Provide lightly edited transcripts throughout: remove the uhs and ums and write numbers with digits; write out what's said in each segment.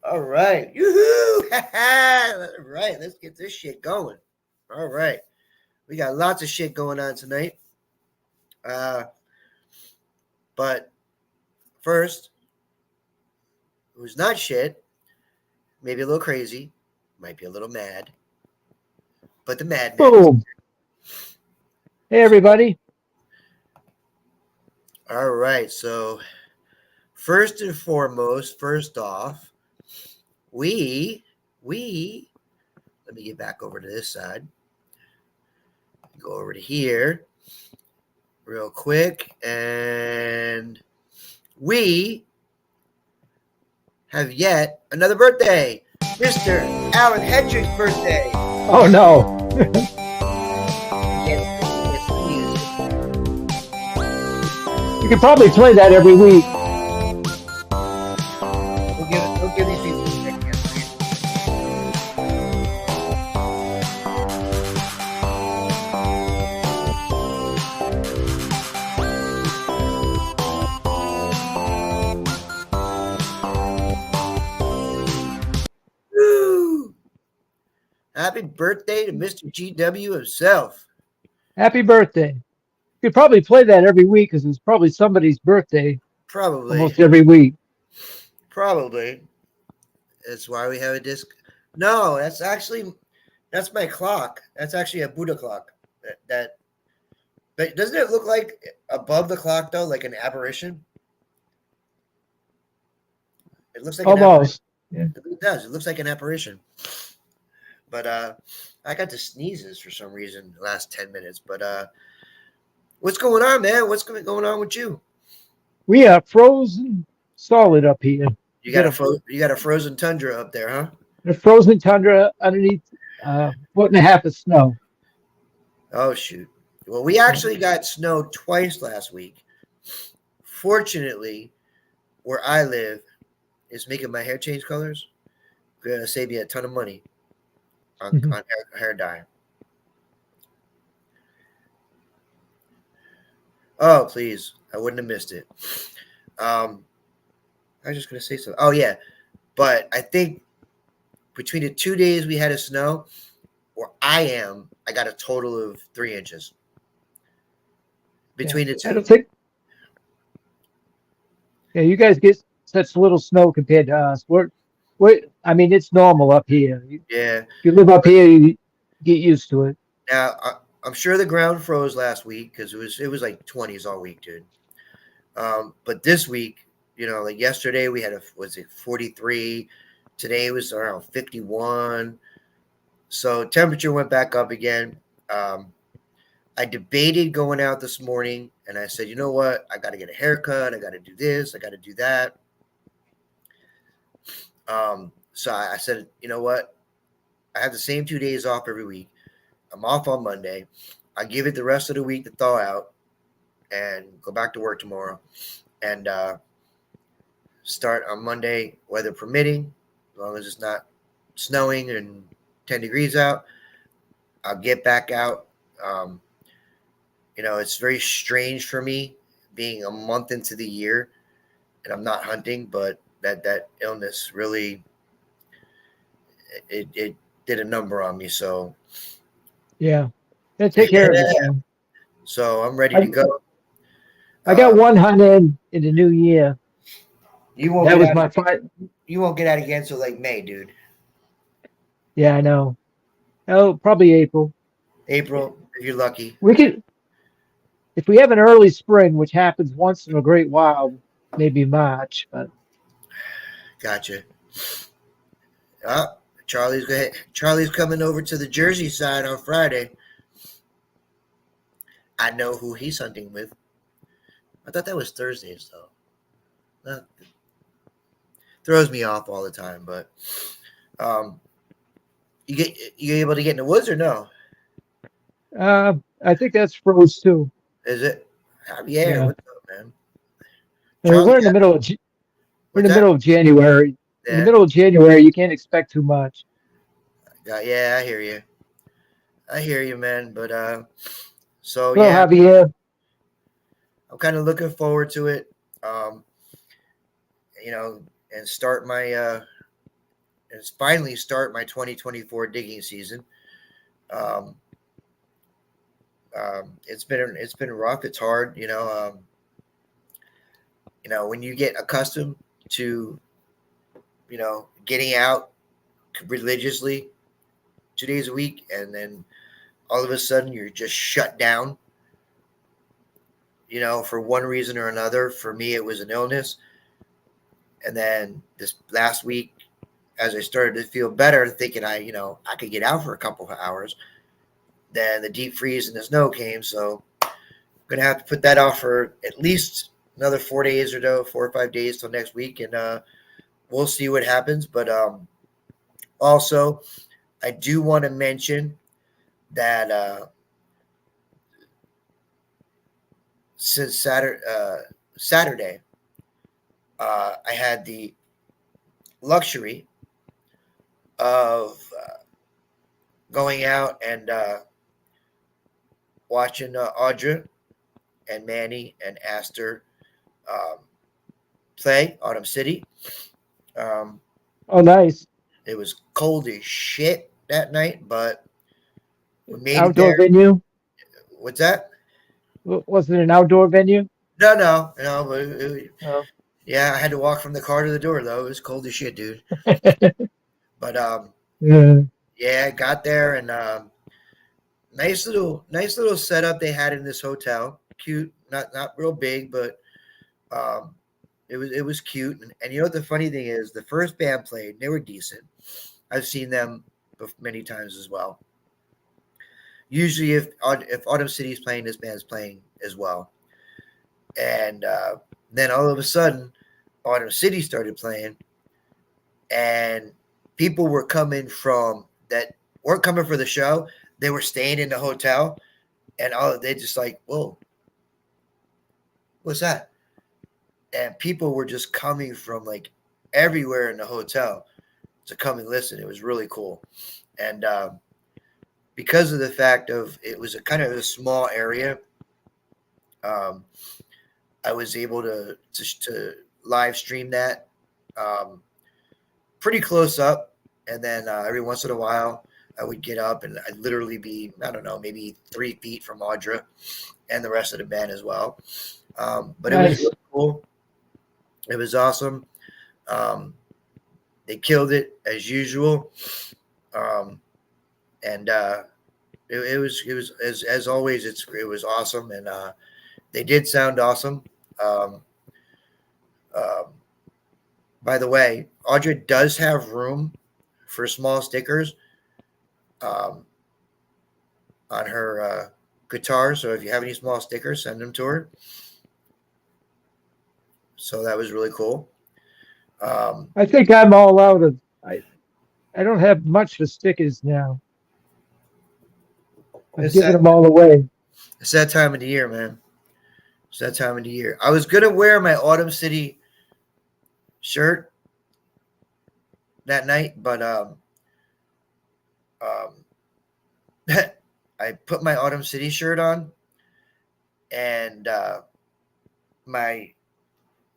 All right. Yoo-hoo! All right, let's get this shit going. All right. We got lots of shit going on tonight. But first, who's not shit, maybe a little crazy, might be a little mad, but the madman. Boom. Hey, everybody. All right. So first and foremost, first off, we let me get back over to this side. Go over to here real quick, and we have yet another birthday. Mr. Alan Hendrick's birthday. Oh, no. You can probably play that every week. We'll give these people a second. Woo! Happy birthday to Mr. GW himself. Happy birthday. You could probably play that every week because it's probably somebody's birthday. Probably. Almost every week. Probably. That's why we have a disc. No, that's my clock. That's actually a Buddha clock. But doesn't it look like above the clock though, like an apparition? It looks like almost. Yeah. It does. It looks like an apparition. But I got the sneezes for some reason the last 10 minutes. But what's going on, man? What's going on with you? We are frozen solid up here. You got a frozen tundra up there, huh? A frozen tundra underneath a foot and a half of snow. Oh, shoot. Well, we actually got snow twice last week. Fortunately, where I live is making my hair change colors. Going to save me a ton of money on hair dye. Oh, please. I wouldn't have missed it. I was just going to say something. Oh, yeah. But I think between the 2 days we had of snow, where I got a total of 3 inches. Between the two. I don't think. Yeah, you guys get such little snow compared to us. I mean, it's normal up here. Yeah. If you live up here, you get used to it. Now, I'm sure the ground froze last week because it was like 20s all week, dude. But this week, like yesterday we had 43. Today was around 51. So temperature went back up again. I debated going out this morning, and I said, you know what? I got to get a haircut. I got to do this. I got to do that. So I said, you know what? I have the same 2 days off every week. I'm off on Monday. I give it the rest of the week to thaw out and go back to work tomorrow and start on Monday, weather permitting, as long as it's not snowing and 10 degrees out. I'll get back out. It's very strange for me being a month into the year and I'm not hunting, but that illness really, it did a number on me. So yeah, take care of it. So I'm ready to I go. I got Um, one hunt in the new year. you won't That get was out. my fight. You won't get out again until like May, dude. Yeah, I know. Oh, probably April. April, if you're lucky. We could, if we have an early spring, which happens once in a great while, maybe March. But Gotcha. Charlie's coming over to the Jersey side on Friday. I know who he's hunting with. I thought that was Thursdays though. That throws me off all the time. But um, you able to get in the woods or no? uh, I think that's froze too. Is it? Javier, Yeah, what's up, man? I mean, Charlie, we're in what's the that? middle of January. In the Yeah, middle of January, you can't expect too much. yeah, I hear you. I hear you, man. But so Well, yeah, Javier, I'm kind of looking forward to it. Um, and finally start my 2024 digging season. Um, it's been rough. It's hard, when you get accustomed to getting out religiously 2 days a week, and then all of a sudden you're just shut down. For one reason or another. For me, it was an illness, and then this last week, as I started to feel better, thinking I could get out for a couple of hours, then the deep freeze and the snow came. So I'm gonna have to put that off for at least another 4 days or so, 4 or 5 days till next week, and we'll see what happens. But also, I do want to mention that since Saturday, I had the luxury of going out and watching Audra and Manny and Astor um, play Autumn City. Um, oh, nice. it was cold as shit that night, but we made it Outdoor there. venue? What's that? Was it an outdoor venue? No, no, no. Oh. Yeah, I had to walk from the car to the door though. It was cold as shit, dude. But Yeah. yeah, I got there and nice little setup they had in this hotel. Cute, not real big, but um, it was cute. And you know what the funny thing is? The first band played. They were decent. I've seen them many times as well. Usually, if Autumn City is playing, this band's playing as well. And then all of a sudden, Autumn City started playing, and people were coming from that weren't coming for the show. They were staying in the hotel, and all they just like, whoa, what's that? And people were just coming from like everywhere in the hotel to come and listen. It was really cool, and because of the fact of it was a kind of a small area, um, I was able to live stream that um, pretty close up, and then every once in a while I would get up and I'd literally be, I don't know, maybe 3 feet from Audra and the rest of the band as well. But it was Nice. really cool. It was awesome. Um, they killed it as usual, um, and it was as always. It was awesome, and they did sound awesome. Um, um, by the way, Audra does have room for small stickers um, on her guitar. So if you have any small stickers, send them to her. So that was really cool. Um, I think I'm all out of. I don't have much for stickers now. I've it's given that them all away. it's that time of the year, man. It's that time of the year. I was gonna wear my Autumn City shirt that night, but um, I put my Autumn City shirt on, and my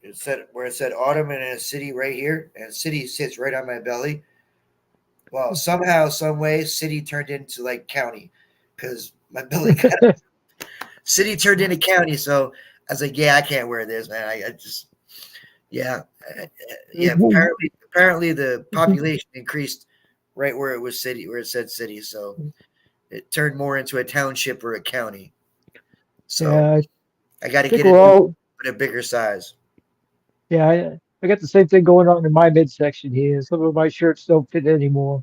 it said where it said Autumn and a City right here, and City sits right on my belly. Well, somehow, some way, City turned into like county because my belly got City turned into county, so I was like, yeah, I can't wear this, man. I just, yeah, yeah. Apparently, the population increased right where it was city, where it said city, so it turned more into a township or a county. So Yeah, I got to think get a we're new, all. but a bigger size. Yeah, I got the same thing going on in my midsection here. Some of my shirts don't fit anymore.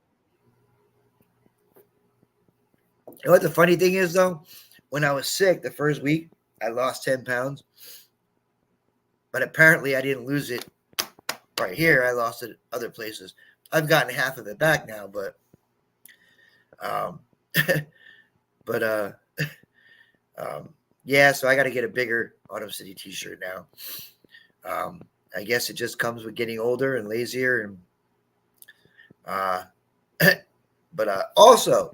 You know what the funny thing is though? When I was sick the first week, I lost 10 pounds, but apparently I didn't lose it right here. I lost it other places. I've gotten half of it back now, um, but um, yeah. So I got to get a bigger Autumn City T-shirt now. I guess it just comes with getting older and lazier, and uh, but also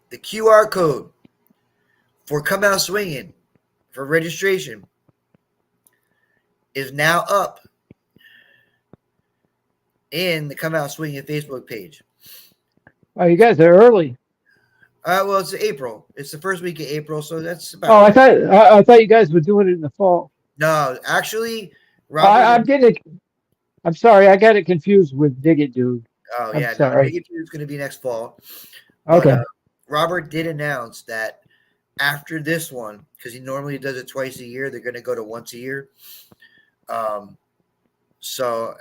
the QR code for Come Out Swinging for registration is now up in the Come Out Swinging Facebook page. Oh, you guys are early. Well, it's April. It's the first week of April, so that's Oh, about right. I thought you guys were doing it in the fall. No, actually, I, Robert. I'm getting it. I'm sorry, I got it confused with Dig It Dude. Oh I'm yeah, no, sorry. Dig is going to be next fall, but Okay. Robert did announce that after this one, because he normally does it twice a year, they're going to go to once a year. Um, so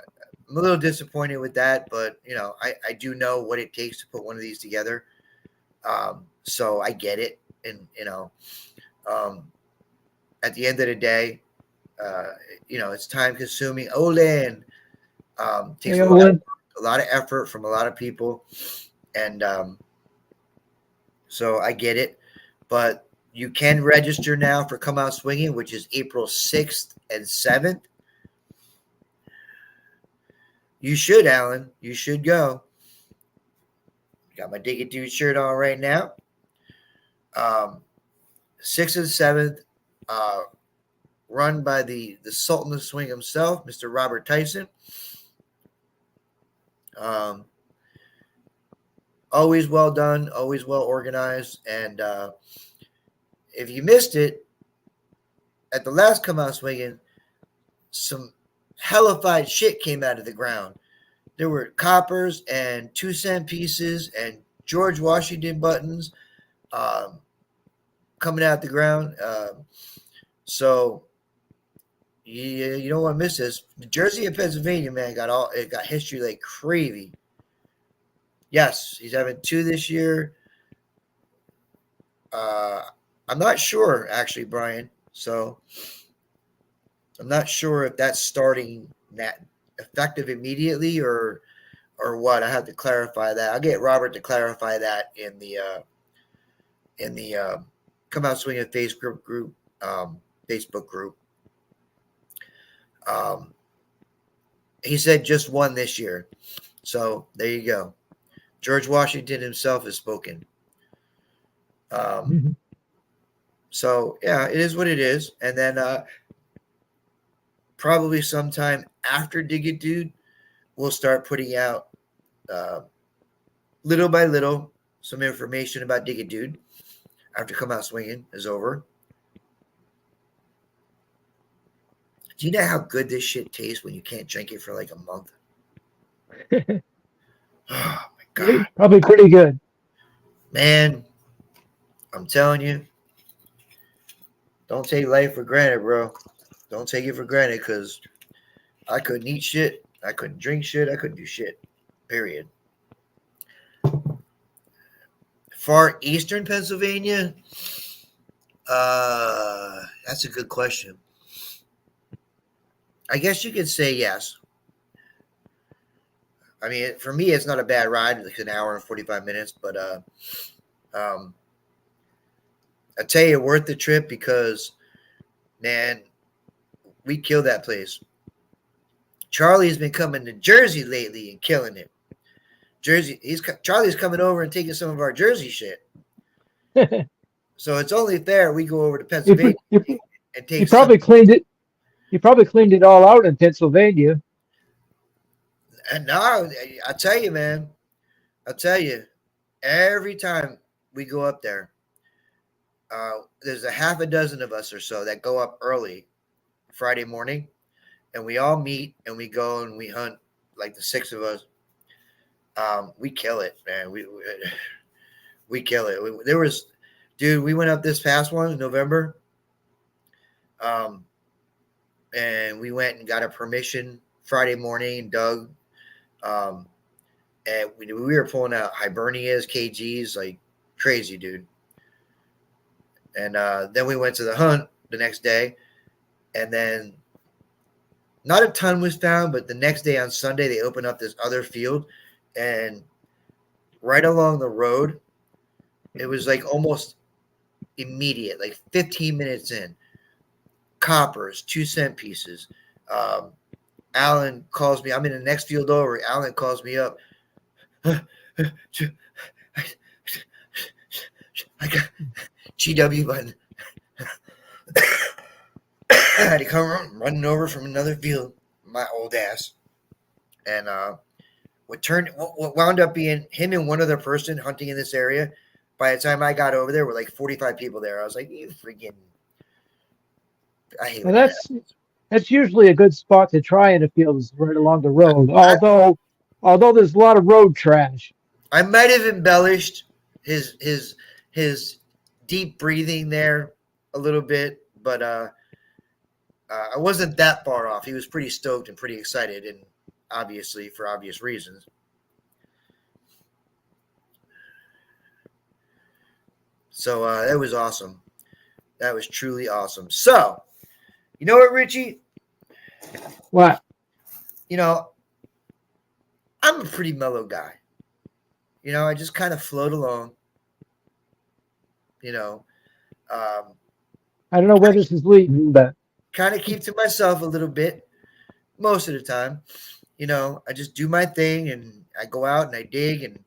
I'm a little disappointed with that, but I do know what it takes to put one of these together. So I get it, and um, at the end of the day, uh, it's time consuming. Olan takes Hey, a lot of effort from a lot of people, and so I get it. But you can register now for Come Out Swinging, which is April 6th and 7th. You should, Alan. You should go. Got my Dig It Dude shirt on right now. 6th and 7th, run by the Sultan of Swing himself, Mr. Robert Tyson. Always well done, always well organized. And if you missed it, at the last Come Out Swinging, some hellified shit came out of the ground. There were coppers and 2-cent pieces and George Washington buttons coming out the ground. So you don't want to miss this. New Jersey and Pennsylvania, man, it got history like crazy. Yes, he's having 2 this year. I'm not sure actually, Brian. So I'm not sure if that's starting that effective immediately or what. I have to clarify that. I'll get Robert to clarify that in the Come Out Swinging Facebook group. Facebook group. He said just 1 this year. So there you go. George Washington himself has spoken. So yeah, it is what it is. And then probably sometime after Dig It Dude, we'll start putting out little by little some information about Dig It Dude after Come Out Swinging is over. Do you know how good this shit tastes when you can't drink it for like a month? Oh my God. Probably pretty good. Man, I'm telling you, don't take life for granted, bro. Don't take it for granted, because I couldn't eat shit. I couldn't drink shit. I couldn't do shit. Period. Far eastern Pennsylvania? That's a good question. I guess you could say yes. I mean, for me, it's not a bad ride. It's an hour and 45 minutes, but I tell you, worth the trip because, man, we killed that place. Charlie's been coming to Jersey lately and killing it. Charlie's coming over and taking some of our Jersey shit. So it's only fair we go over to Pennsylvania and take You probably some. cleaned it. You probably cleaned it all out in Pennsylvania. And now I tell you, man, every time we go up there. There's a half a dozen of us or so that go up early Friday morning, and we all meet and we go and we hunt, like the six of us. We kill it, man. We kill it. Dude, we went up this past one in November, and we went and got a permission Friday morning. Doug, um, and we were pulling out Hibernias, KGs, like crazy, dude. And then we went to the hunt the next day, and then not a ton was found, but the next day on Sunday they opened up this other field, and right along the road, it was like almost immediate, like 15 minutes in. Coppers, 2-cent pieces. Alan calls me. I'm in the next field over. Alan calls me up. I got GW button. I had to come running over from another field, my old ass. And what wound up being him and one other person hunting in this area. By the time I got over there, were like 45 people there. I was like, you freaking. I hate Well, when that that's usually a good spot to try in a field is right along the road. happens. Although there's a lot of road trash. I might have embellished his deep breathing there a little bit, but I wasn't that far off. He was pretty stoked and pretty excited, and obviously for obvious reasons. So that was awesome. That was truly awesome. So, you know what, Richie? What? You know, I'm a pretty mellow guy. You know, I just kind of float along. You know, um, I don't know where this is leading, but kind of keep to myself a little bit most of the time. You know, I just do my thing and I go out and I dig and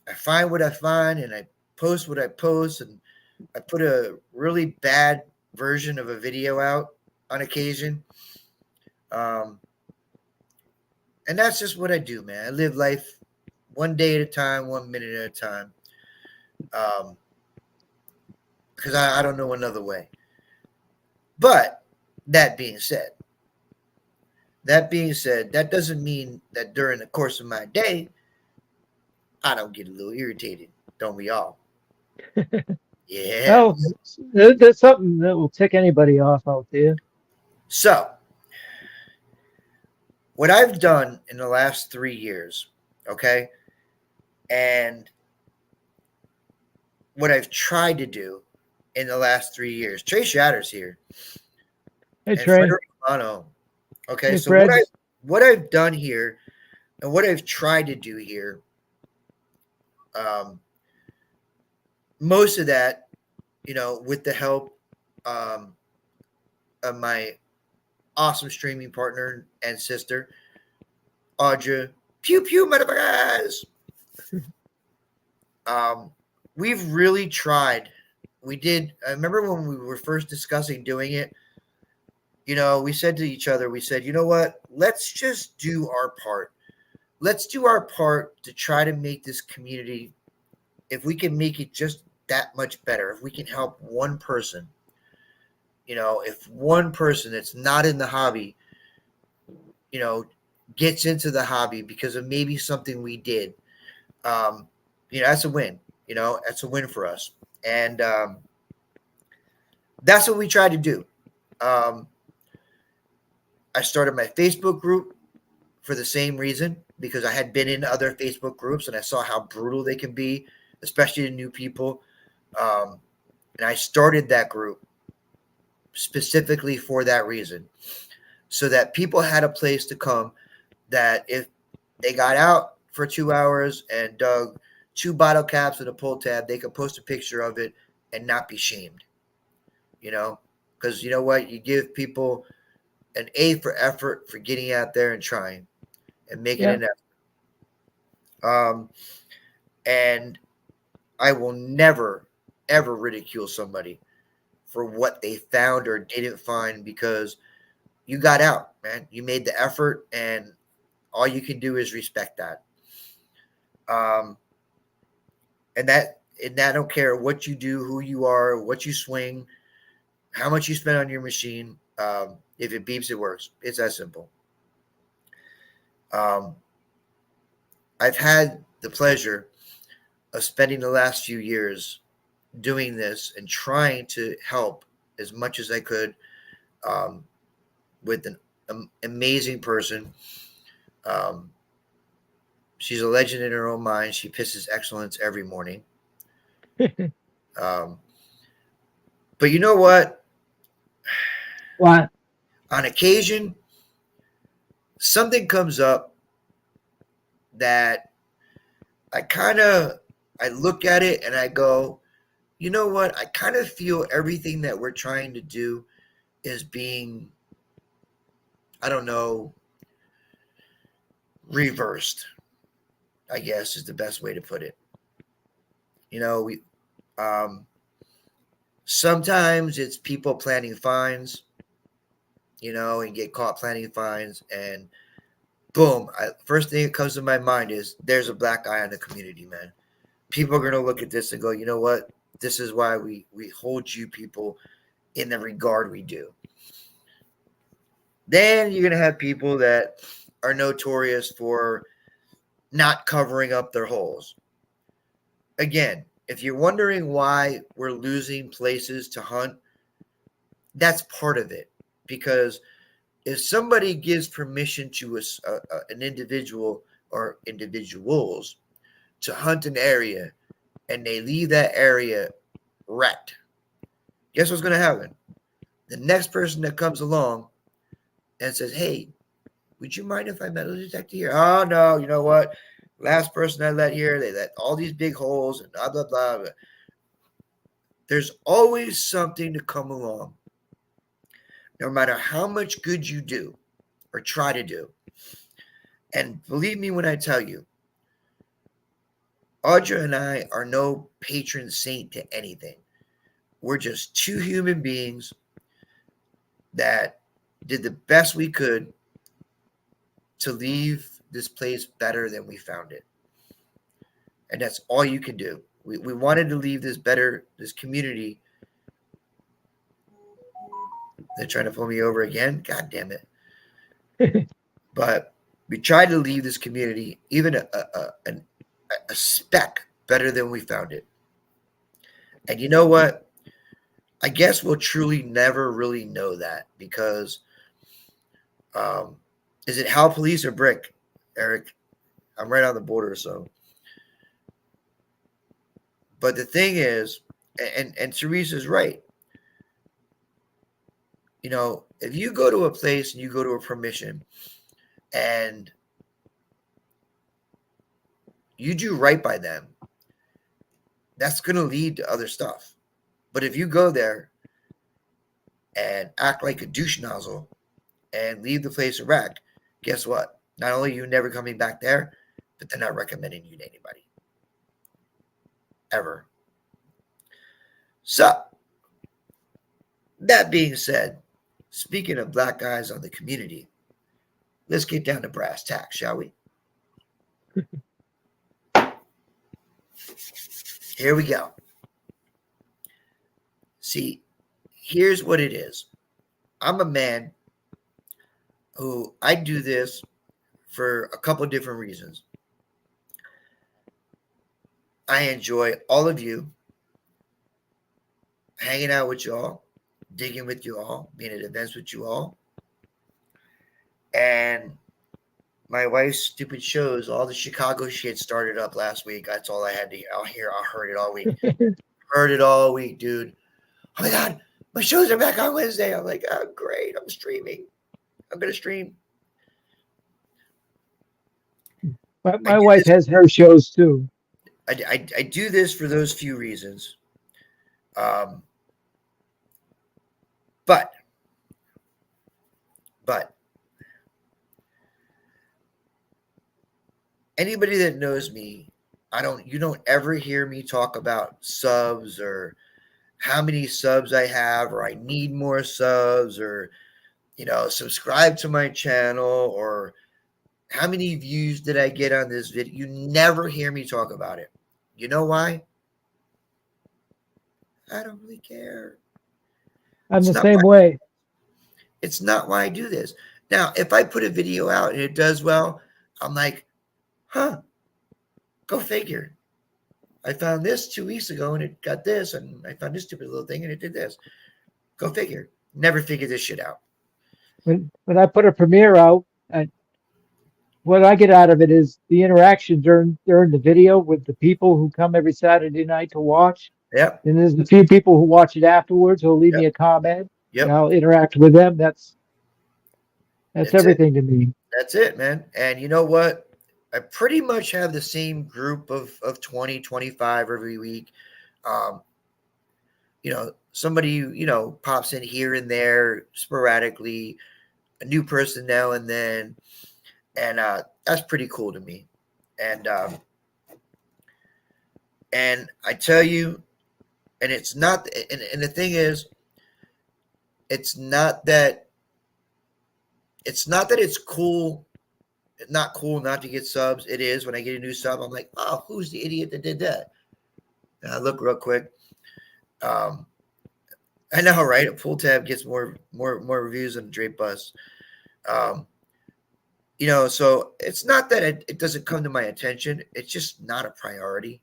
I find what I find and I post what I post and I put a really bad version of a video out on occasion. Um, and that's just what I do, man. I live life one day at a time, 1 minute at a time. Because I don't know another way. But that being said, that doesn't mean that during the course of my day, I don't get a little irritated. Don't we all? Yeah. well, there's something that will tick anybody off out there. So, what I've done in the last 3 years, okay, and what I've tried to do in the last 3 years. Trey Shatter's here, Hey, and Trey. Frederick Romano. Okay, Hey, so Fred. what I've done here, and what I've tried to do here, um, most of that, you know, with the help of my awesome streaming partner and sister, Audra. Pew pew, motherfuckers. We've really tried. We did. I remember when we were first discussing doing it. You know, we said to each other, we said, you know what? Let's just do our part. Let's do our part to try to make this community, if we can make it just that much better, if we can help one person, you know, if one person that's not in the hobby, you know, gets into the hobby because of maybe something we did, you know, that's a win. You know, that's a win for us. And that's what we tried to do. I started my Facebook group for the same reason, because I had been in other Facebook groups and I saw how brutal they can be, especially to new people. And I started that group specifically for that reason, so that people had a place to come, that if they got out for 2 hours and dug 2 bottle caps and a pull tab, they could post a picture of it and not be shamed, you know, because you know what? You give people an A for effort for getting out there and trying and making Yeah. an effort. And I will never, ever ridicule somebody for what they found or didn't find, because you got out, man. You made the effort, and all you can do is respect that. And that And I don't care what you do, who you are, what you swing, how much you spend on your machine. If it beeps, it works. It's that simple. Um, I've had the pleasure of spending the last few years doing this and trying to help as much as I could um, with an amazing person. Um, she's a legend in her own mind. She pisses excellence every morning. Um, but you know what? What? On occasion, something comes up that I look at it and I go, you know what? I kind of feel everything that we're trying to do is being, I don't know, reversed, I guess is the best way to put it. You know, we um, sometimes it's people planning fines, and get caught planning fines, and boom, first thing that comes to my mind is there's a black eye on the community, man. People are going to look at this and go, you know what? This is why we hold you people in the regard we do. Then you're going to have people that are notorious for not covering up their holes. Again, if you're wondering why we're losing places to hunt, that's part of it. Because if somebody gives permission to an individual or individuals to hunt an area and they leave that area wrecked, guess what's going to happen? The next person that comes along and says, hey, would you mind if I metal detect here? Oh, no, you know what? Last person I let here, they let all these big holes and blah, blah, blah, blah. There's always something to come along, no matter how much good you do or try to do. And believe me when I tell you, Audra and I are no patron saint to anything. We're just two human beings that did the best we could to leave this place better than we found it. And that's all you can do. We wanted to leave this community. They're trying to pull me over again. God damn it. But we tried to leave this community even a speck better than we found it. And you know what? I guess we'll truly never really know that because is it Hal Police or Brick, Eric? I'm right on the border, so. But the thing is, and Teresa's right. If you go to a place and you go to a permission and you do right by them, that's going to lead to other stuff. But if you go there and act like a douche nozzle and leave the place a wreck, guess what? Not only are you never coming back there, but they're not recommending you to anybody. Ever. So, that being said, speaking of black eyes on the community, let's get down to brass tacks, shall we? Here we go. See, here's what it is. I'm a man who I do this for a couple of different reasons. I enjoy all of you, hanging out with y'all, digging with you all, being at events with you all. And my wife's stupid shows, all the Chicago shit started up last week. That's all I had to hear. I heard it all week. Heard it all week, dude. Oh my God, my shows are back on Wednesday. I'm like, oh, great. I'm streaming. I'm going to stream. My wife has her shows too. I do this for those few reasons. But anybody that knows me, you don't ever hear me talk about subs or how many subs I have, or I need more subs, or subscribe to my channel, or how many views did I get on this video. You never hear me talk about it. You know why? I don't really care. I'm It's the not why, same way. it's not why I do this. Now, if I put a video out and it does well, I'm like, huh, go figure. I found this 2 weeks ago and it got this, and I found this stupid little thing and it did this. Go figure. Never figure this shit out. When I put a premiere out, I, what I get out of it is the interaction during the video with the people who come every Saturday night to watch. Yep. And there's a few people who watch it afterwards who'll leave me Yep. a comment, and Yep. I'll interact with them. That's That's it. everything to me. That's it, man. And you know what? I pretty much have the same group of 20, 25 every week. Um, somebody, pops in here and there sporadically, a new person now and then. And that's pretty cool to me. And and I tell you, and it's not, and the thing is, it's not that it's cool, not cool not to get subs. It is. When I get a new sub, I'm like, oh, who's the idiot that did that? And I look real quick. Um, I know, right? A pull tab gets more reviews than a drape bus. Um, so it's not that it doesn't come to my attention. It's just not a priority.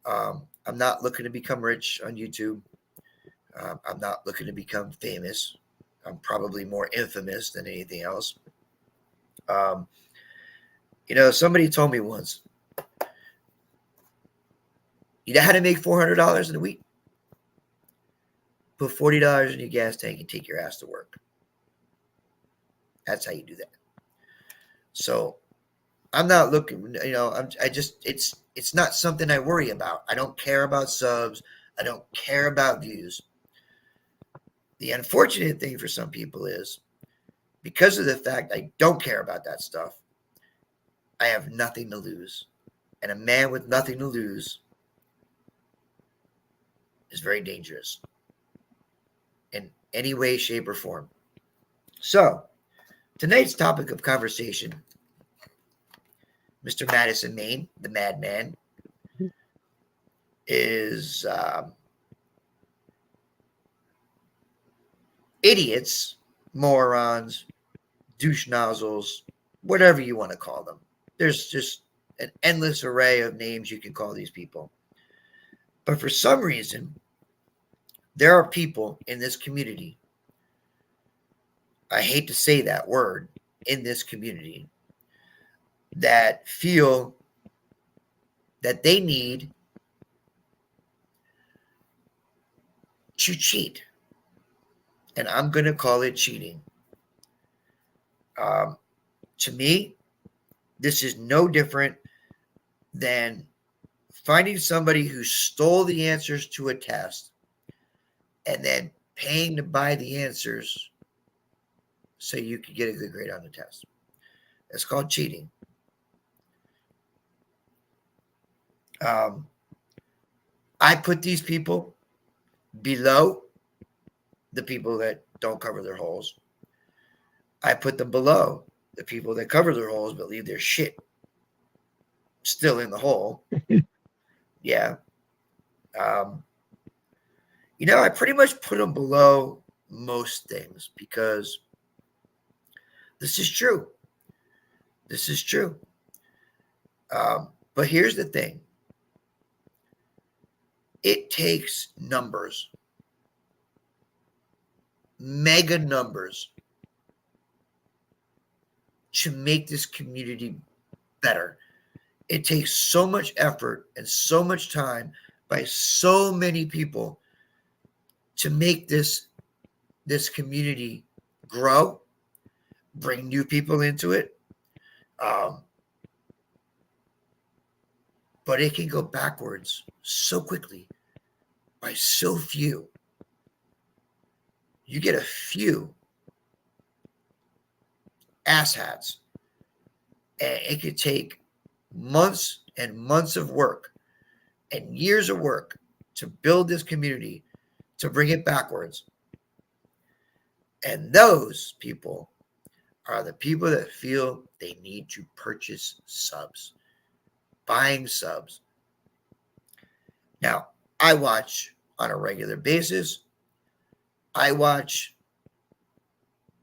I'm not looking to become rich on YouTube. I'm not looking to become famous. I'm probably more infamous than anything else. Um, somebody told me once, you know how to make $400 in a week? Put $40 in your gas tank and take your ass to work. That's how you do that. So I'm not looking, it's not something I worry about. I don't care about subs. I don't care about views. The unfortunate thing for some people is, because of the fact I don't care about that stuff, I have nothing to lose. And a man with nothing to lose is very dangerous in any way, shape, or form. So, tonight's topic of conversation, Mr. Madison Maine, the madman, is idiots, morons, douche nozzles, whatever you want to call them. There's just an endless array of names you can call these people. But for some reason, there are people in this community, I hate to say that word, in this community, that feel that they need to cheat. And I'm going to call it cheating. To me, this is no different than finding somebody who stole the answers to a test and then paying to buy the answers so you could get a good grade on the test. It's called cheating. I put these people below the people that don't cover their holes. I put them below the people that cover their holes but leave their shit still in the hole. Yeah. I pretty much put them below most things because this is true. This is true. But here's the thing. It takes numbers, mega numbers, to make this community better. It takes so much effort and so much time by so many people to make this community grow, bring new people into it. But it can go backwards so quickly by so few. You get a few asshats, and it could take months and months of work and years of work to build this community, to bring it backwards. And those people are the people that feel they need to purchase subs, buying subs. Now, I watch on a regular basis. I watch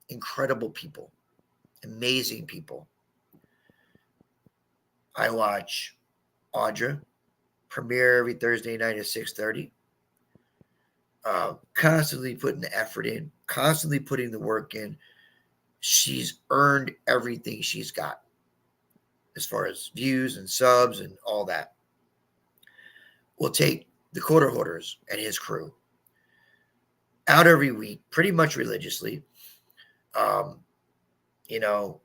incredible people, amazing people. I watch Audra premiere every Thursday night at 6:30. Constantly putting the effort in, constantly putting the work in. She's earned everything she's got as far as views and subs and all that. We'll take the quarter hoarders and his crew out every week, pretty much religiously. Um, you know,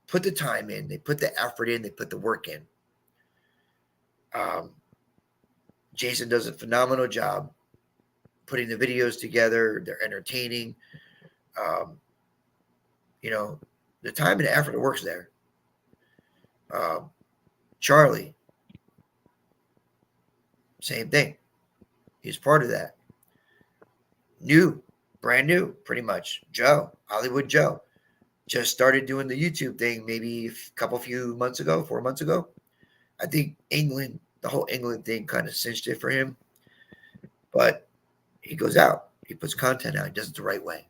put the time in, they put the effort in, they put the work in. Jason does a phenomenal job putting the videos together. They're entertaining. You know, the time and the effort, it works there. Charlie, same thing. He's part of that. Brand new, pretty much. Hollywood Joe, just started doing the YouTube thing maybe a few months ago, 4 months ago. I think the whole England thing kind of cinched it for him. But he goes out, he puts content out, he does it the right way.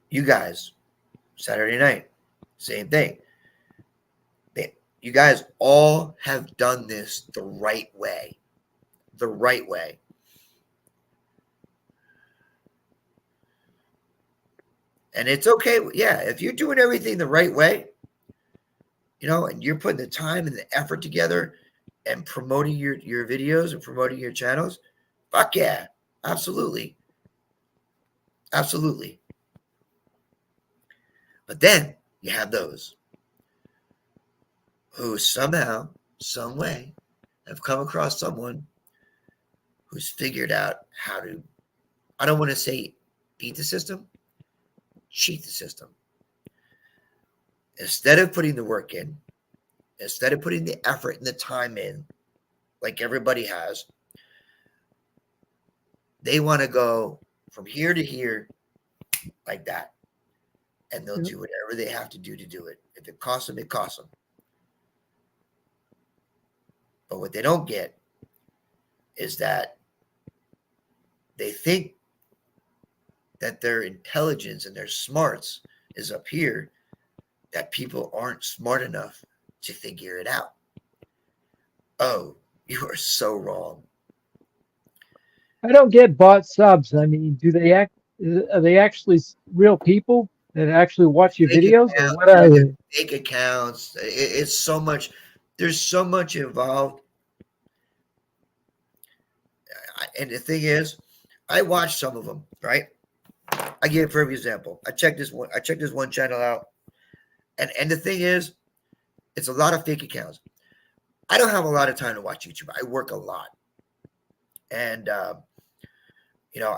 You guys, Saturday night, same thing. You guys all have done this the right way. The right way. And it's okay. Yeah, if you're doing everything the right way, and you're putting the time and the effort together and promoting your videos and promoting your channels, fuck yeah. Absolutely. Absolutely. But then you have those who somehow, some way, have come across someone who's figured out how to, I don't want to say beat the system, cheat the system. Instead of putting the work in, instead of putting the effort and the time in, like everybody has, they want to go from here to here like that. And they'll do whatever they have to do it. If it costs them, it costs them. But what they don't get is that they think that their intelligence and their smarts is up here, that people aren't smart enough to figure it out. Oh, you are so wrong. I don't get bought subs. I mean, are they actually real people that actually watch your videos, or what are they? Fake accounts. It's so much. There's so much involved. And the thing is, I watch some of them, right? I give a perfect example. I checked this one channel out. And the thing is, it's a lot of fake accounts. I don't have a lot of time to watch YouTube. I work a lot. And, I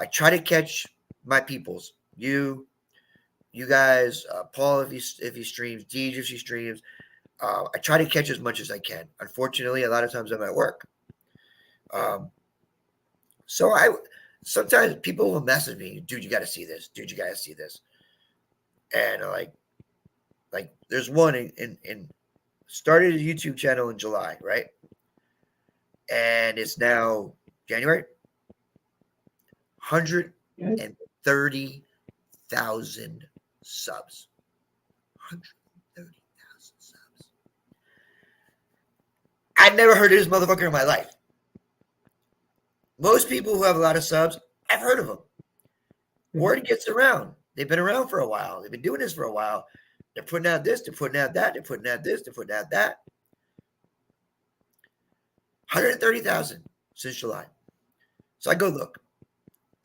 try to catch my peoples. You guys, Paul, if he streams, Deej, if she streams. I try to catch as much as I can. Unfortunately, a lot of times I'm at work. So sometimes people will message me, dude, you got to see this. Dude, you got to see this. And like there's one in started a YouTube channel in July, right? And it's now January. 130,000 subs. 130,000 subs. I've never heard of this motherfucker in my life. Most people who have a lot of subs, I've heard of them. Word gets around. They've been around for a while. They've been doing this for a while. They're putting out this, they're putting out that, they're putting out this, they're putting out that. 130,000 since July. So I go look.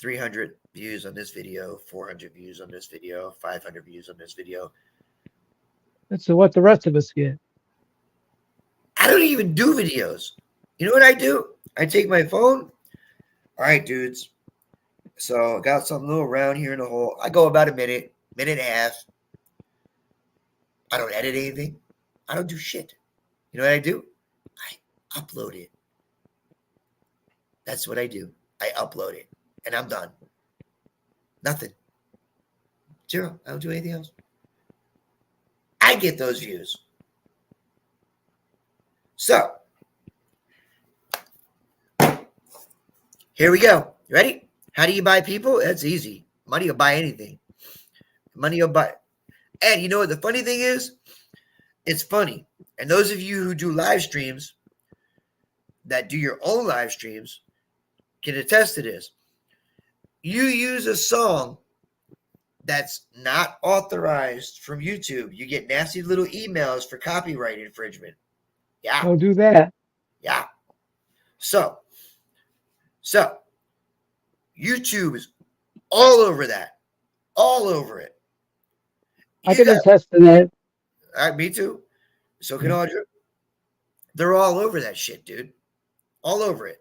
300 views on this video, 400 views on this video, 500 views on this video. That's what the rest of us get. I don't even do videos. You know what I do? I take my phone. All right, dudes. So I got something little round here in the hole. I go about a minute and a half. I don't edit anything. I don't do shit. You know what I do? I upload it. That's what I do. I upload it. And I'm done. Nothing. Zero. I don't do anything else. I get those views. So, Here we go. Ready? How do you buy people? That's easy. Money will buy anything. Money will buy. And you know what the funny thing is? It's funny. And those of you who do live streams, that do your own live streams, can attest to this. You use a song that's not authorized from YouTube, you get nasty little emails for copyright infringement. Yeah. Don't do that. Yeah. So YouTube is all over that. All over it. I can attest to that. Me too. So can Audra. They're all over that shit, dude. All over it.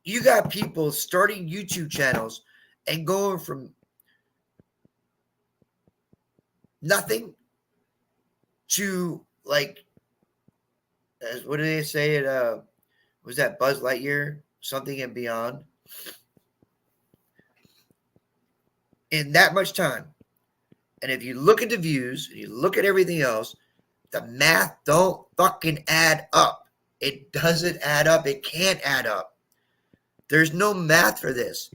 You got people starting YouTube channels and going from nothing to like, what do they say? Was that Buzz Lightyear? Something and beyond. In that much time. And if you look at the views, you look at everything else, the math don't fucking add up. It doesn't add up. It can't add up. There's no math for this.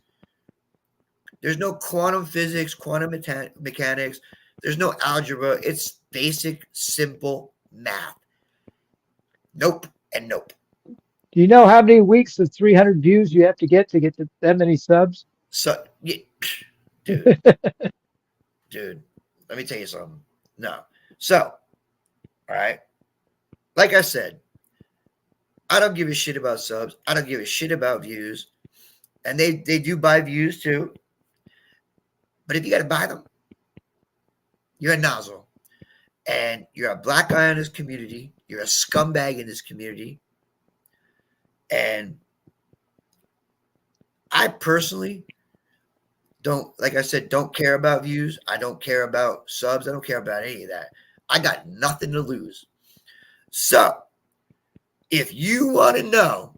There's no quantum physics, quantum mechanics. There's no algebra. It's basic, simple math. Nope and nope. Do you know how many weeks of 300 views you have to get to that many subs? So, yeah, dude, dude, let me tell you something. No. So, all right. Like I said, I don't give a shit about subs. I don't give a shit about views. And they do buy views too. But if you got to buy them, you're a nozzle. And you're a black eye in this community. You're a scumbag in this community. And I personally don't, like I said, don't care about views. I don't care about subs. I don't care about any of that. I got nothing to lose. So, if you want to know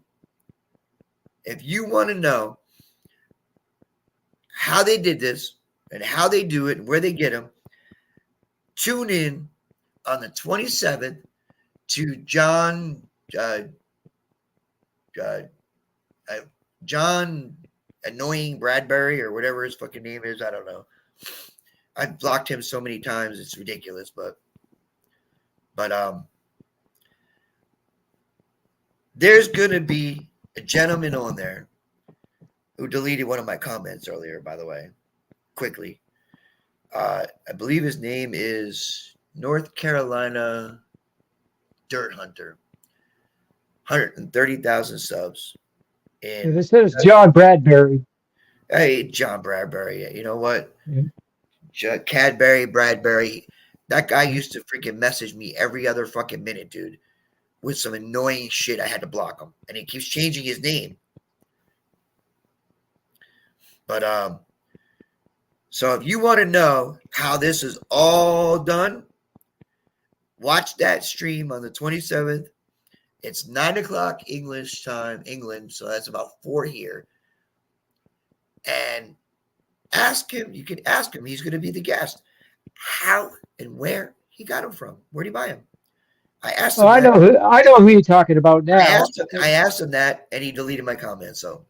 how they did this and how they do it and where they get them, tune in on the 27th to John Annoying Bradbury or whatever his fucking name is. I don't know. I've blocked him so many times. It's ridiculous, but there's going to be a gentleman on there who deleted one of my comments earlier, by the way, quickly. I believe his name is North Carolina Dirt Hunter. 130,000 subs. And this is John Bradbury. Hey, John Bradbury. You know what? Yeah. Cadbury, Bradbury. That guy used to freaking message me every other fucking minute, dude, with some annoying shit. I had to block him. And he keeps changing his name. But, so if you want to know how this is all done, watch that stream on the 27th. It's 9 o'clock English time, England. So that's about 4 here. And ask him. You can ask him. He's going to be the guest. How and where he got them from? Where did he buy them? I asked him. I know who you're talking about now. I asked him that, and he deleted my comment. So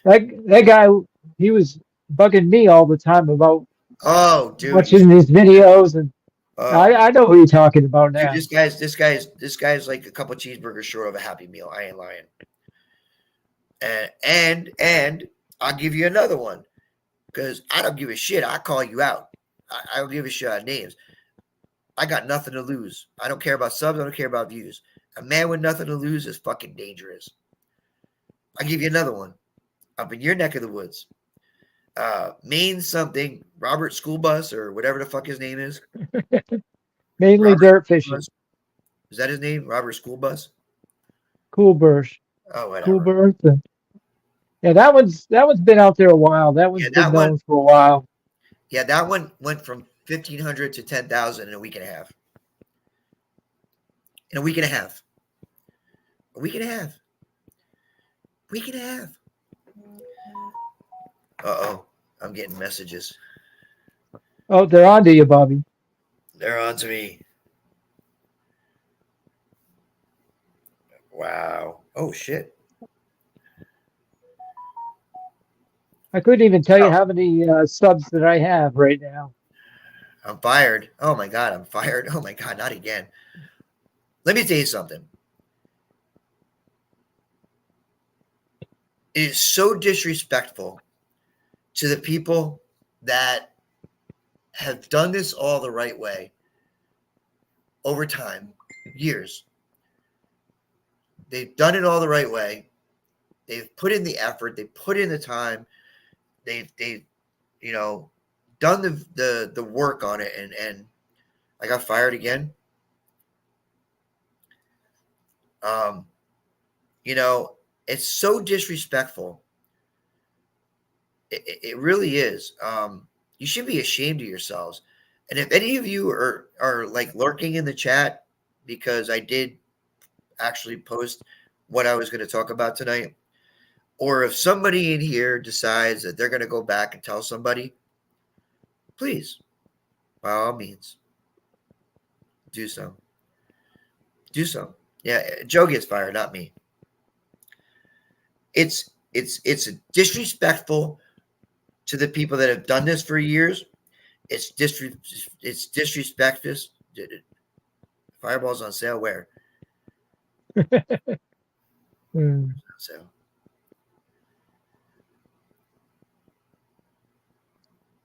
that guy, he was bugging me all the time about dude, watching these videos, and I know who you're talking about now. Dude, this guy's like a couple cheeseburgers short of a Happy Meal. I ain't lying. And I'll give you another one because I don't give a shit. I call you out. I don't give a shit on names. I got nothing to lose. I don't care about subs. I don't care about views. A man with nothing to lose is fucking dangerous. I'll give you another one up in your neck of the woods. Maine something, Robert School Bus or whatever the fuck his name is. Mainly Robert dirt fishing. Is that his name? Robert School Bus? Coolburst. Oh, whatever. Coolburst. Yeah, that one's been out there a while. That one's been known for a while. Yeah, that one went from 1,500 to 10,000 in a week and a half. In a week and a half. A week and a half. Week and a half. Uh-oh. I'm getting messages. Oh, they're on to you, Bobby. They're on to me. Wow. Oh, shit. I couldn't even tell you Oh, how many subs that I have right now. I'm fired. Oh my God, I'm fired. Oh my God, not again. Let me tell you something. It is so disrespectful to the people that have done this all the right way over time, years. They've done it all the right way. They've put in the effort. They put in the time. They've you know done the work on it, and I got fired again. Um, you know, it's so disrespectful. It really is. You should be ashamed of yourselves. And if any of you are like lurking in the chat, because I did actually post what I was going to talk about tonight, or if somebody in here decides that they're going to go back and tell somebody, please, by all means, do so. Do so. Yeah, Joe gets fired, not me. It's disrespectful to the people that have done this for years. It's disrespectful. Fireballs on sale where? Hmm. So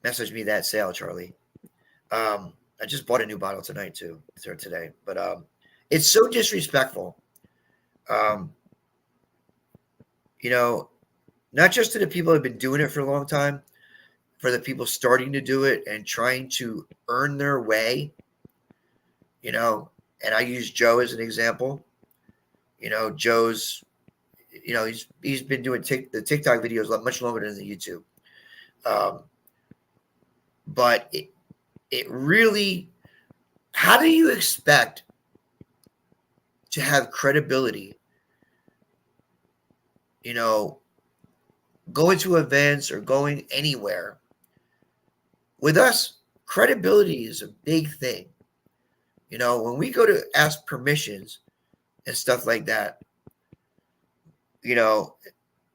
message me that sale, Charlie. I just bought a new bottle tonight too, or today. But it's so disrespectful. Um, you know, not just to the people that have been doing it for a long time, for the people starting to do it and trying to earn their way. You know, and I use Joe as an example. Joe's, he's been doing the TikTok videos much longer than the YouTube. Um, but it really, how do you expect to have credibility, you know, going to events or going anywhere? With us, credibility is a big thing. When we go to ask permissions and stuff like that, you know,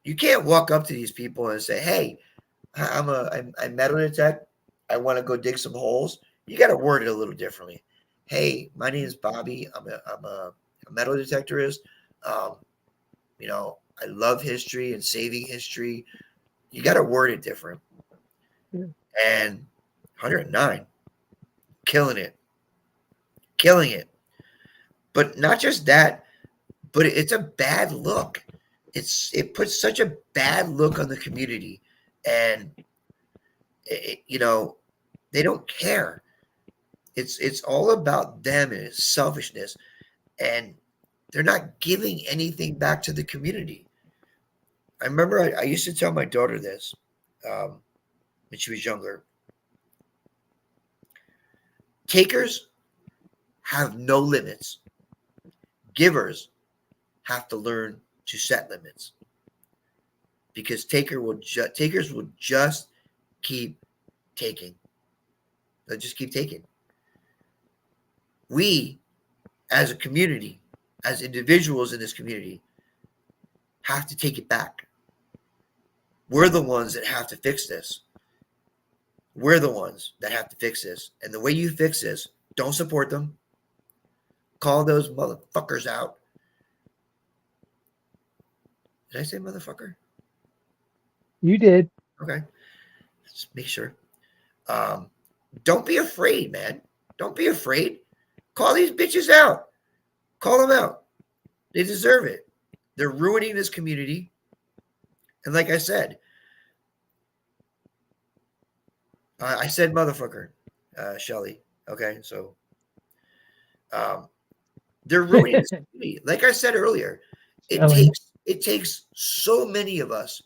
you can't walk up to these people and say, "Hey, I'm metal detect. I want to go dig some holes." You got to word it a little differently. "Hey, my name is Bobby. I'm a metal detectorist. Um, I love history and saving history." You got to word it different. And 109, killing it, killing it. But not just that, but it's a bad look. It puts such a bad look on the community, and they don't care. It's all about them and it's selfishness, and they're not giving anything back to the community. I remember I used to tell my daughter this um, when she was younger. Takers have no limits. Givers have to learn to set limits, because takers will just keep taking. They'll just keep taking. We, as a community, as individuals in this community, have to take it back. We're the ones that have to fix this. We're the ones that have to fix this. And the way you fix this, don't support them. Call those motherfuckers out. Did I say motherfucker? You did. Okay. Let's make sure. Um, don't be afraid, man. Don't be afraid. Call these bitches out. Call them out. They deserve it. They're ruining this community. And like I said, I said motherfucker, Shelly. Okay, so um, they're ruining this community. Like I said earlier, it Shelly. takes it takes so many of us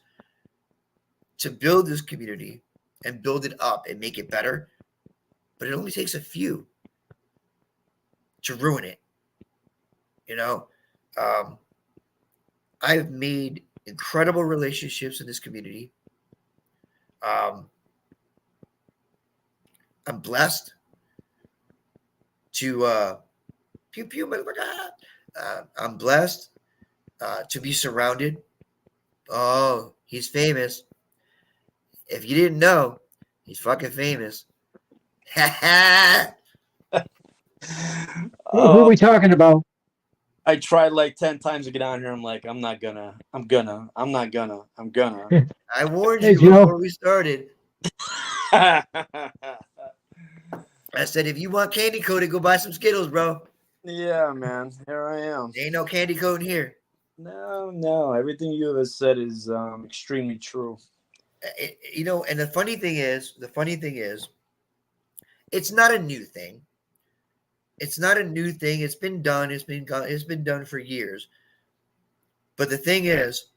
to build this community and build it up and make it better, but it only takes a few to ruin it. You know, um, I've made incredible relationships in this community. Um, I'm blessed to pew pew motherfucker. I'm blessed to be surrounded. Oh, he's famous. If you didn't know, he's fucking famous. Who are Oh, we talking about? I tried like 10 times to get on here. I'm like, I'm not gonna. I warned Hey, you Joe. before we started. I said, if you want candy coated, go buy some Skittles, bro. Yeah, man. Here I am. There ain't no candy coat in here. No. Everything you have said is extremely true. And the funny thing is, it's not a new thing. It's not a new thing. It's been done. It's been done for years. But the thing is,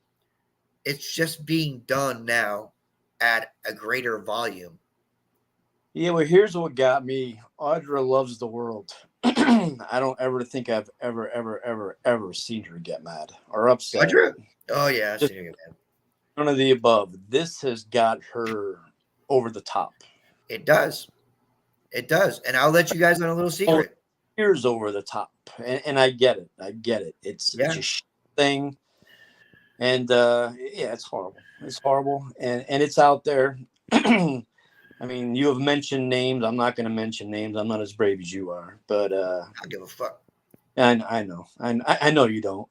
it's just being done now at a greater volume. Yeah, well, here's what got me. Audra loves the world. I don't ever think I've ever seen her get mad or upset. Audra? Oh yeah, I've Just seen her get mad. none of the above. This has got her over the top. It does. It does. And I'll let you guys on a little secret. Years over the top, and I get it. It's Yeah. a thing, and yeah, it's horrible. It's horrible, and it's out there. I mean, you have mentioned names. I'm not going to mention names. I'm not as brave as you are, but I don't give a fuck. I know. I know you don't.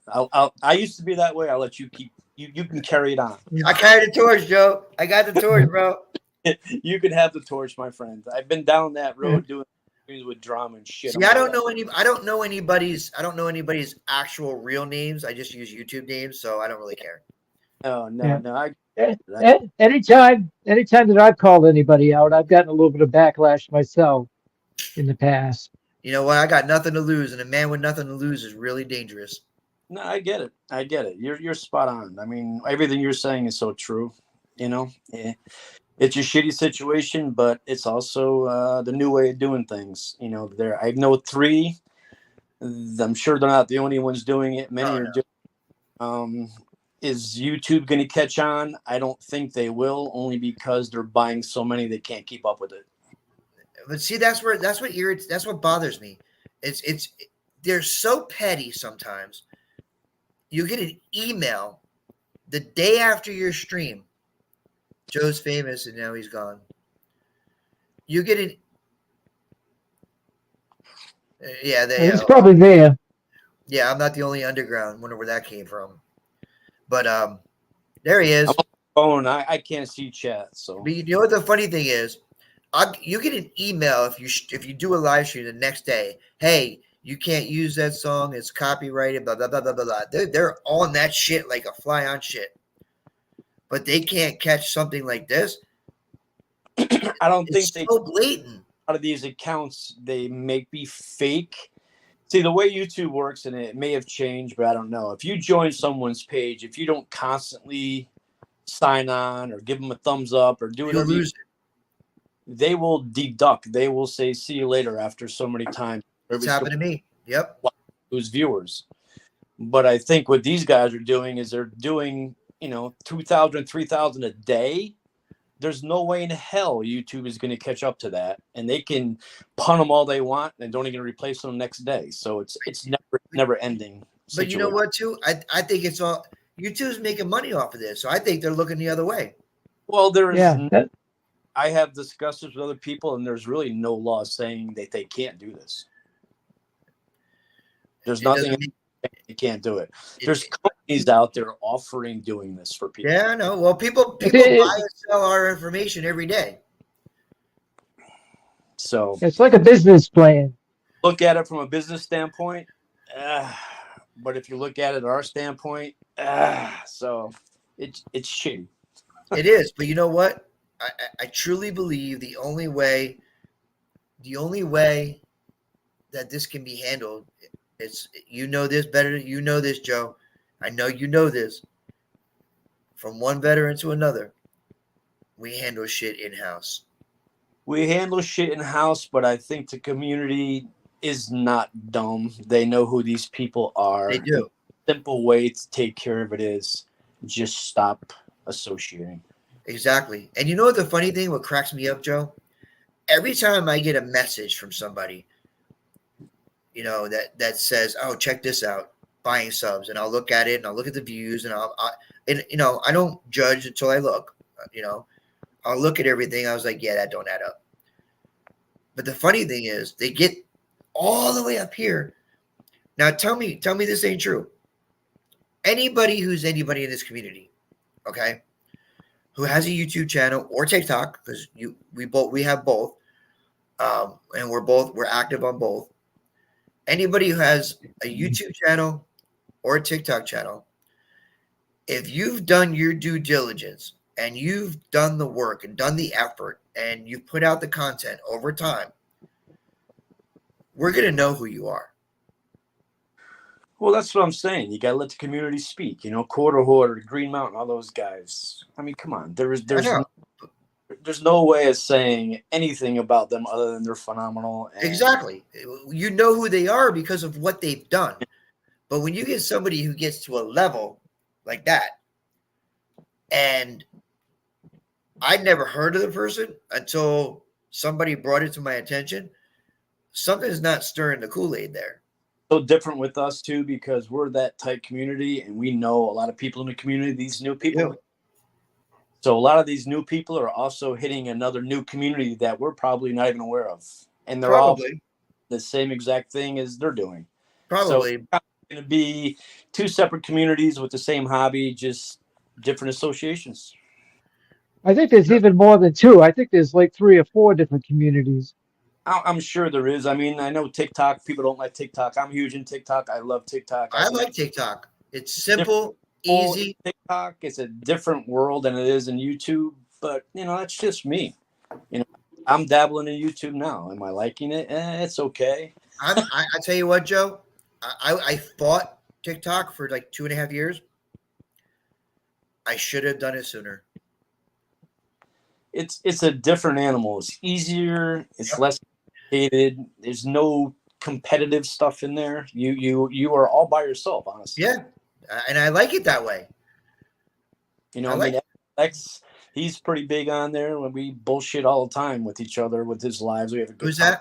I used to be that way. I'll let you keep. You can carry it on. I carried the torch, Joe. I got the torch, bro. You can have the torch, my friend. I've been down that road doing things with drama and shit. See, I don't know anybody's actual real names. I just use YouTube names, so I don't really care. No. Anytime that I've called anybody out, I've gotten a little bit of backlash myself in the past. You know what? I got nothing to lose, and a man with nothing to lose is really dangerous. No, I get it. You're spot on. I mean, everything you're saying is so true. You know, it's a shitty situation, but it's also the new way of doing things. You know, I know 3. I'm sure they're not the only ones doing it. Many are doing. Is YouTube going to catch on? I don't think they will, only because they're buying so many they can't keep up with it. But see, that's what bothers me. They're so petty sometimes. You get an email the day after your stream. Joe's famous and now he's gone. You get an It's probably there. Yeah, I'm not the only underground. Wonder where that came from. But there he is. I can't see chat. So, but you know what the funny thing is? You get an email if you do a live stream the next day. Hey, you can't use that song. It's copyrighted. Blah blah blah blah blah. They're on that shit like a fly on shit. But they can't catch something like this. I don't think it's so blatant. A lot of these accounts they make be fake. See, the way YouTube works, and it may have changed, but I don't know. If you join someone's page, if you don't constantly sign on or give them a thumbs up or do whatever, they will deduct. They will say, "See you later" after so many times. It's happened to me. Yep. Lose viewers. But I think what these guys are doing is they're doing, 2,000, 3,000 a day. There's no way in hell YouTube is going to catch up to that, and they can pun them all they want, and don't even replace them the next day. So it's never ending. But you know what, too? I think it's all YouTube's making money off of this, so I think they're looking the other way. Well, I have discussed this with other people, and there's really no law saying that they can't do this. There's nothing. You can't do it. There's companies out there offering doing this for people. Yeah, I know. Well, people buy and sell our information every day. So it's like a business plan. Look at it from a business standpoint, but if you look at it our standpoint, so it's shitty. It is, but you know what? I truly believe the only way that this can be handled. It's this better. You know this, Joe. I know you know this. From one veteran to another, we handle shit in-house. We handle shit in-house, but I think the community is not dumb. They know who these people are. They do. The simple way to take care of it is just stop associating. Exactly. And you know what the funny thing, what cracks me up, Joe? Every time I get a message from somebody, that says, "Oh, check this out, buying subs," and I'll look at it and I'll look at the views and I don't judge until I look. I'll look at everything. I was like, yeah, that don't add up. But the funny thing is, they get all the way up here. Now, tell me this ain't true. Anybody who's anybody in this community, okay, who has a YouTube channel or TikTok, because we have both, and we're active on both. Anybody who has a YouTube channel or a TikTok channel, if you've done your due diligence and you've done the work and done the effort and you've put out the content over time, we're going to know who you are. Well, that's what I'm saying. You got to let the community speak. You know, Quarter Hoarder, Green Mountain, all those guys. I mean, come on. There's no way of saying anything about them other than they're phenomenal. And exactly. You know who they are because of what they've done. But when you get somebody who gets to a level like that, and I'd never heard of the person until somebody brought it to my attention, something's not stirring the Kool-Aid there. So different with us too, because we're that tight community and we know a lot of people in the community, these new people. Yeah. So a lot of these new people are also hitting another new community that we're probably not even aware of. And they're all the same exact thing as they're doing. Probably. So it's going to be two separate communities with the same hobby, just different associations. I think there's even more than two. I think there's like 3 or 4 different communities. I'm sure there is. I mean, I know TikTok. People don't like TikTok. I'm huge in TikTok. I love TikTok. I like TikTok. It's simple, easy. TikTok is a different world than it is in YouTube. But, you know, that's just me. You know, I'm dabbling in YouTube now. Am I liking it? It's okay. I tell you what, Joe. I fought TikTok for like 2.5 years. I should have done it sooner. It's a different animal. It's easier. It's less complicated. There's no competitive stuff in there. You are all by yourself, honestly. Yeah, and I like it that way. You know, I mean, X, he's pretty big on there when we bullshit all the time with each other with his lives. We have a good Who's time.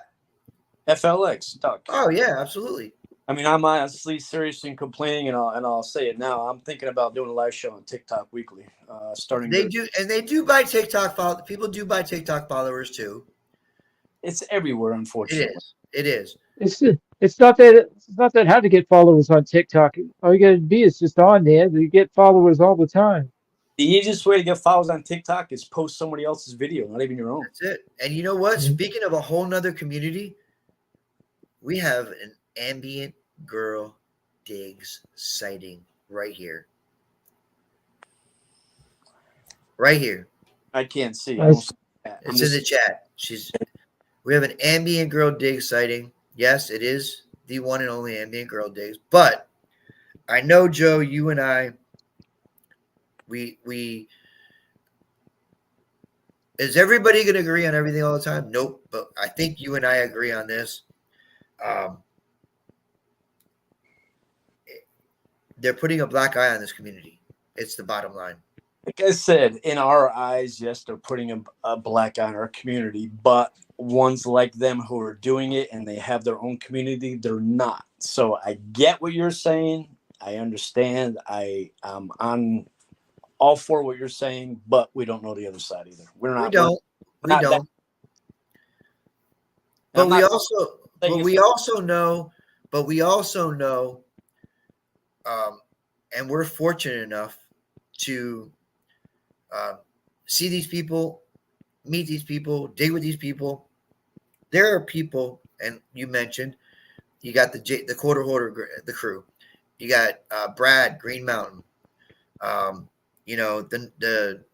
that? FLX Duck. Oh yeah, absolutely. I mean, I'm honestly serious in complaining, and I'll say it now. I'm thinking about doing a live show on TikTok weekly, starting. They do buy TikTok followers. People do buy TikTok followers too. It's everywhere, unfortunately. It is. It's not that hard to get followers on TikTok. All you got to be is just on there. You get followers all the time. The easiest way to get followers on TikTok is post somebody else's video, not even your own. That's it. And you know what? Speaking of a whole nother community, we have an ambient girl digs sighting right here. Right here. I can't see. Nice. It's in the chat. We have an ambient girl dig sighting. Yes, it is the one and only ambient girl digs. But I know, Joe, you and I, we is everybody going to agree on everything all the time? Nope. But I think you and I agree on this. They're putting a black eye on this community. It's the bottom line. Like I said, in our eyes, yes, they're putting a black eye on our community, but ones like them who are doing it and they have their own community, they're not. So I get what you're saying. I understand. I'm on all for what you're saying, but we don't know the other side either. We don't. But we also know, and we're fortunate enough to see these people, meet these people, dig with these people. There are people, and you mentioned, you got the Quarter Hoarder, the crew. You got Brad, Green Mountain. You know, the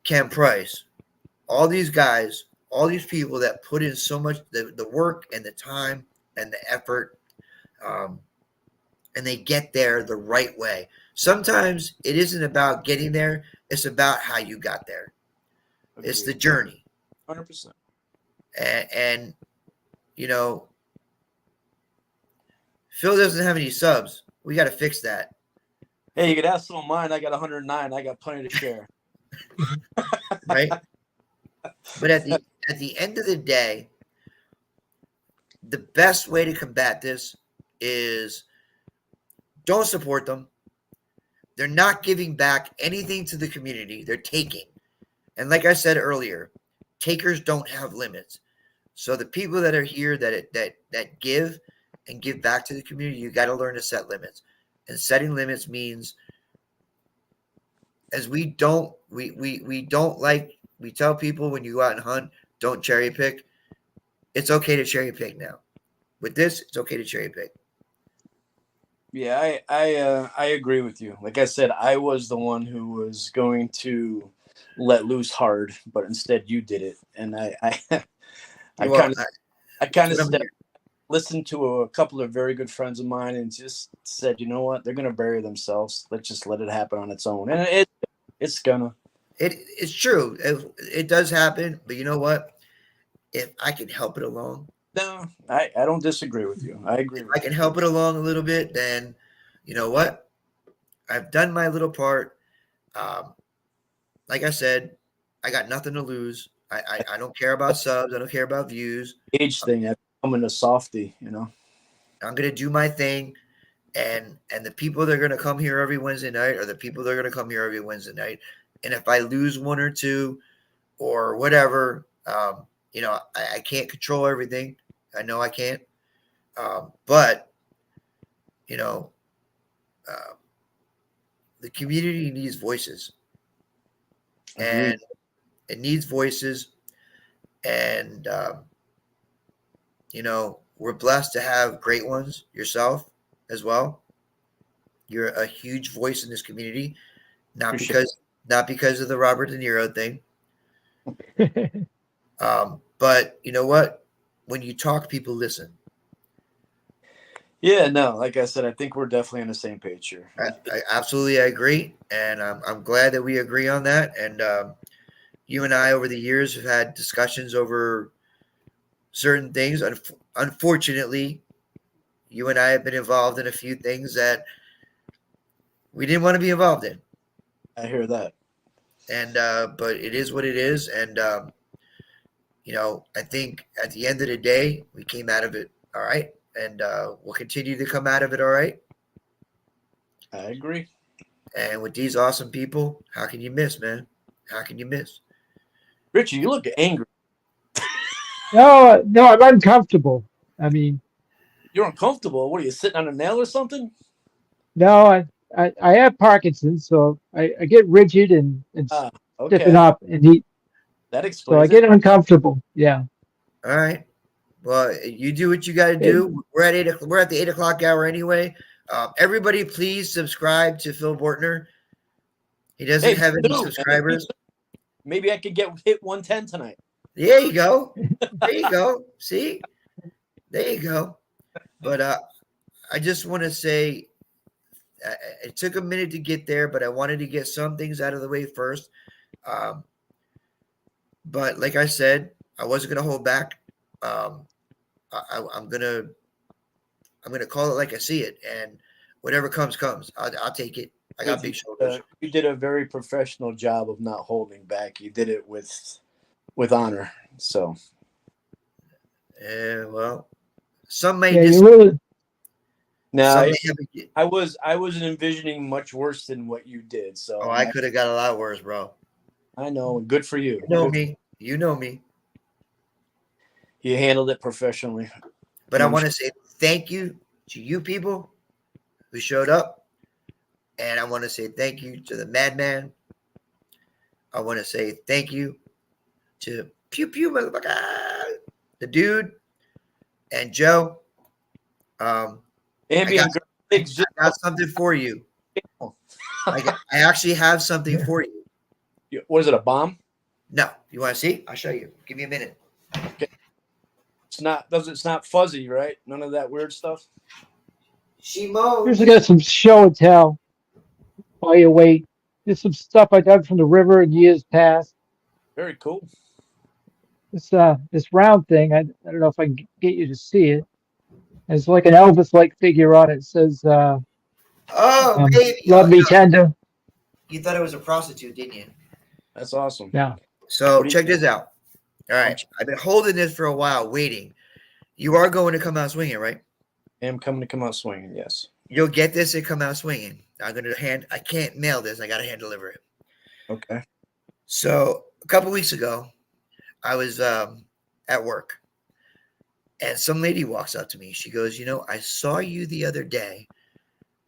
Cam Price. All these guys, all these people that put in so much the work and the time and the effort, and they get there the right way. Sometimes it isn't about getting there. It's about how you got there. Agreed. It's the journey. 100%. And, you know, Phil doesn't have any subs. We got to fix that. Hey, you could ask some of mine. I got 109. I got plenty to share. Right? But at the end of the day, the best way to combat this is don't support them. they're not giving back anything to the community. They're taking. And like I said earlier, takers don't have limits. So the people that are here that give and give back to the community, you got to learn to set limits. And setting limits means, as we don't like, we tell people when you go out and hunt, don't cherry pick. It's okay to cherry pick now. With this, it's okay to cherry pick. Yeah, I agree with you. Like I said, I was the one who was going to let loose hard, but instead you did it, and I Well, kind of listened to a couple of very good friends of mine and just said, you know what, they're gonna bury themselves. Let's just let it happen on its own, and it's gonna. It's true. It does happen, but you know what? If I can help it along, No, I don't disagree with you. I agree. if I can help it along a little bit, then you know what? I've done my little part. Like I said, I got nothing to lose. I don't care about subs. I don't care about views. Age thing. I'm becoming a softie, you know. I'm gonna do my thing, and the people that are gonna come here every Wednesday night are the people that are gonna come here every Wednesday night. And if I lose one or two, or whatever, you know, I can't control everything. I know I can't. But you know, the community needs voices, and it needs voices, and you know, we're blessed to have great ones, yourself as well. You're a huge voice in this community, not because of the Robert De Niro thing. But you know what? When you talk, people listen. Yeah, no, like I said, I think we're definitely on the same page here. I absolutely agree, and I'm glad that we agree on that. And you and I, over the years, have had discussions over certain things. Unfortunately, you and I have been involved in a few things that we didn't want to be involved in. I hear that. And but it is what it is, and you know, I think at the end of the day, we came out of it all right, and we'll continue to come out of it all right. I agree. And with these awesome people, how can you miss, man? How can you miss? Richie, you look angry. No, I'm uncomfortable. I mean, You're uncomfortable. What are you, sitting on a nail or something? no, I have Parkinson's, so I get rigid and stiffen Okay. up, and That so I explains get it. uncomfortable. Yeah. All right. Well, you do what you got to do. We're at we're at the 8 o'clock hour anyway. Everybody, please subscribe to Phil Bortner. He doesn't have any subscribers. Maybe I could hit 110 tonight. There you go. There you go. See, there you go. But I just want to say, it took a minute to get there, but I wanted to get some things out of the way first. But like I said, I wasn't going to hold back. I'm gonna call it like I see it, and whatever comes. I'll take it. I got big shoulders. You did a very professional job of not holding back. You did it with honor. So, Well, some may Yeah, disagree. you really. no, I wasn't envisioning much worse than what you did. So, I could have got a lot worse, bro. I know. Good for you. You know me. You know me. You handled it professionally. But I want to say thank you to you people who showed up. And I want to say thank you to the madman. I want to say thank you to Pew Pew, motherfucker, the dude, and Joe. I got something for you. I actually have something for you. What is it, a bomb? No. You want to see? I'll show you. Give me a minute. Okay. It's not fuzzy, right? None of that weird stuff. She moans. Here's I got some show and tell while you wait. There's some stuff I dug from the river in years past. Very cool. This round thing, I don't know if I can get you to see it. It's like an Elvis-like figure on it. It says, baby. love me tender. You thought it was a prostitute, didn't you? That's awesome. Yeah. So check this out. All right. I've been holding this for a while, waiting. You are going to come out swinging, right? I am coming to come out swinging, yes. You'll get this and come out swinging. I can't mail this. I got to hand deliver it. Okay. So a couple weeks ago, I was at work, and some lady walks up to me. She goes, I saw you the other day,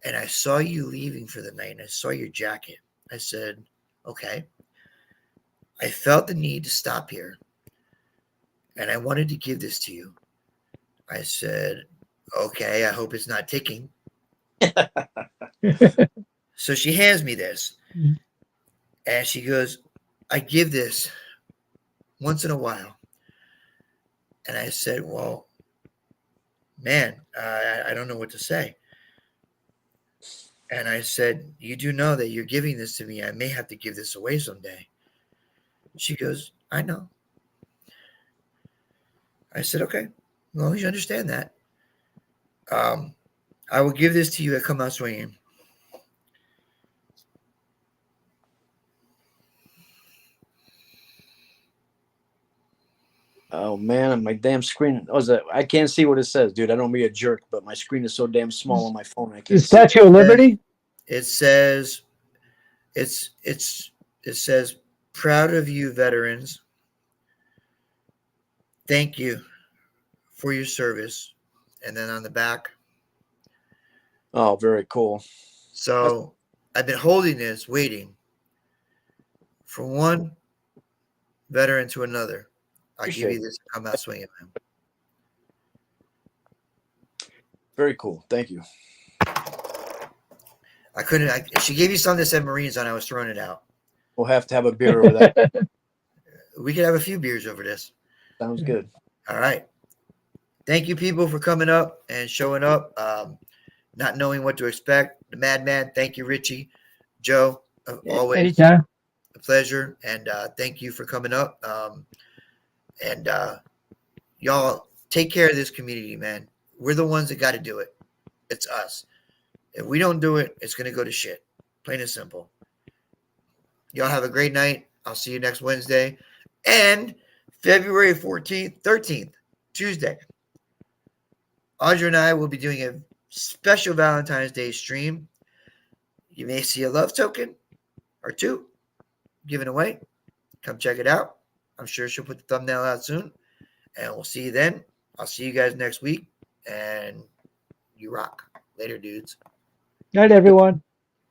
and I saw you leaving for the night, and I saw your jacket. I said, okay. I felt the need to stop here, and I wanted to give this to you. I said, okay, I hope it's not ticking. So she hands me this, and she goes, I give this once in a while. And I said, well, man, I don't know what to say. And I said, you do know that you're giving this to me. I may have to give this away someday. She goes, I know. I said, okay, as long as you understand that. I will give this to you at Come Out Swinging. Oh man, my damn screen. I can't see what it says, dude. I don't be a jerk, but my screen is so damn small on my phone. I The can't see. Statue of Liberty? It says, it says, proud of you, veterans. Thank you for your service. And then on the back. Oh, very cool. So I've been holding this, waiting from one veteran to another. I'll give you this. Come out swinging, man. Very cool. Thank you. She gave you something that said Marines on. I was throwing it out. We'll have to have a beer over that. We could have a few beers over this. Sounds good. All right. Thank you, people, for coming up and showing up. Not knowing what to expect. The Madman. Thank you, Richie. Joe. Always Anytime. a pleasure. And thank you for coming up. And y'all take care of this community, man. We're the ones that got to do it. It's us. If we don't do it, it's going to go to shit. Plain and simple. Y'all have a great night. I'll see you next Wednesday. And February 14th, 13th, Tuesday, Audra and I will be doing a special Valentine's Day stream. You may see a love token or two given away. Come check it out. I'm sure she'll put the thumbnail out soon. And we'll see you then. I'll see you guys next week. And you rock. Later, dudes. Night, everyone.